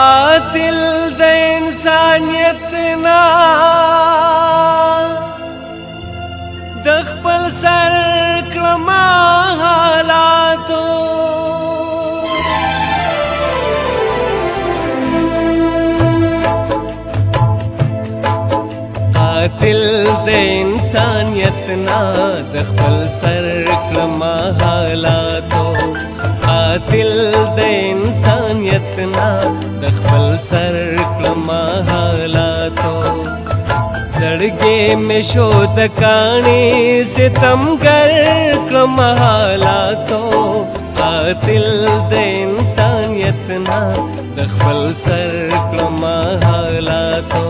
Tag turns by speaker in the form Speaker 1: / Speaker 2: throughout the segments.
Speaker 1: قاتل د انسانیت نا د خپل سر کړم حالاتو قاتل د انسانیت نا د خپل سر کړم حالاتو قاتل د انسانیت نا د خپل سر کړم حالاتو زړګي مې شو د کاڼي ستمګر کړم حالاتو قاتل د انسانیت نا د خپل سر کړم حالاتو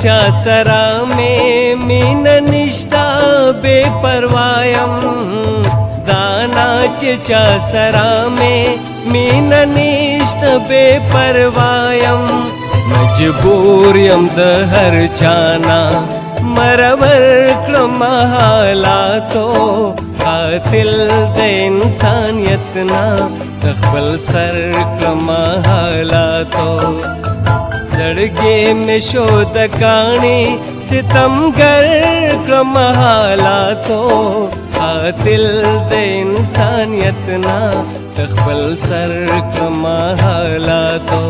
Speaker 1: چا سرا میں مین نشتا بے پروایم دانا چا سرا میں مین نشتا بے پروایم مجبور یم د هر چانا مرور کړم حالاتو قاتل د انسانیت نا د خپل سر کړم حالاتو زړګي مې شو د کاڼي ستمګر کړم حالاتو قاتل د انسانیت نا د خپل سر کړم حالاتو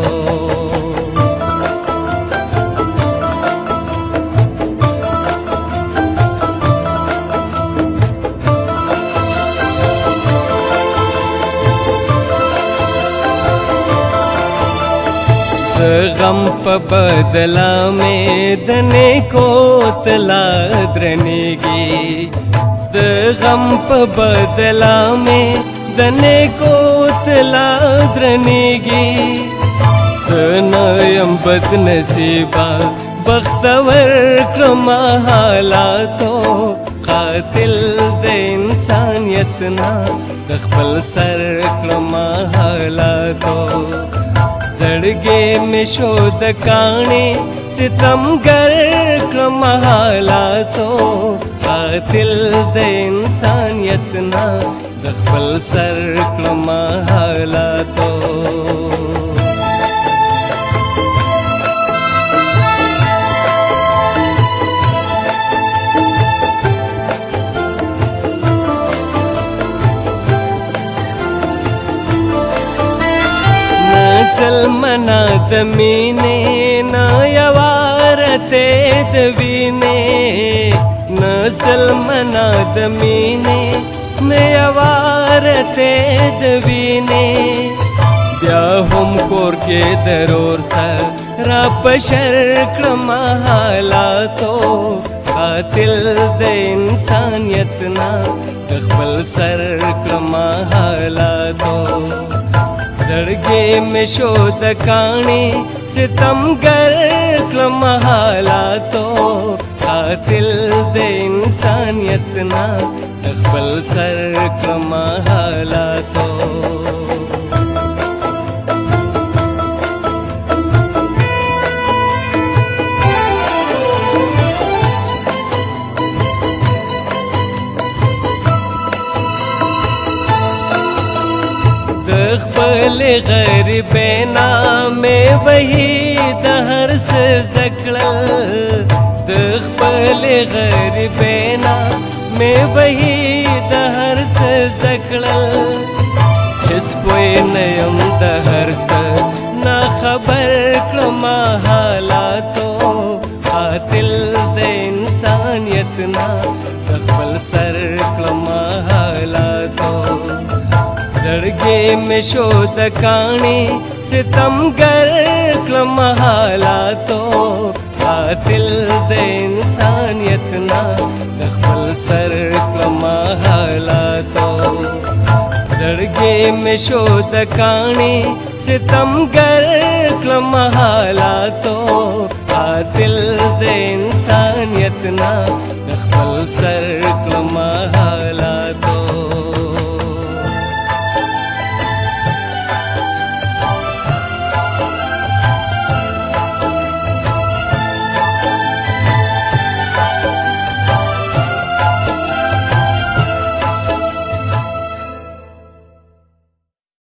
Speaker 1: غم په بدلا میں دنے کو تلا درنیگی د غم په بدلا میں دنے کو تلا درنیگی سنایم بد نصیبا بختور کړم حالاتو قاتل د انسانیت نا د خپل سر کړم حالاتو زړګي مې شو د کاڼي ستمګر کړم حالاتو قاتل د انسانیت نا د خپل سر کړم حالاتو سلمنا د مینې نه یوارته د وینې نه سلمنا د مینې نه یوارته د وینې بیا هم کور کې درور سره را پشر کړم حالاتو قاتل د انسانیت نا د خپل سر کړم حالاتو زړګي مې شو د کاڼي ستمګر کړم حالاتو قاتل د انسانیت نا د خپل سر کړم حالاتو خپل غریبینا میں وہی د هر څه ذکرل د خپل غریبینا میں وہی د هر څه ذکرل هیڅ پوی نه یم د هر څه نا خبر کړم حالاتو قاتل د انسانیت نا د خپل سر کړم حالاتو زړګي مې شو د کاڼي ستمګر کړم حالاتو قاتل د انسانیت نا د خپل سر کړم حالاتو زړګي مې شو د کاڼي ستمګر کړم حالاتو قاتل د انسانیت نا د خپل سر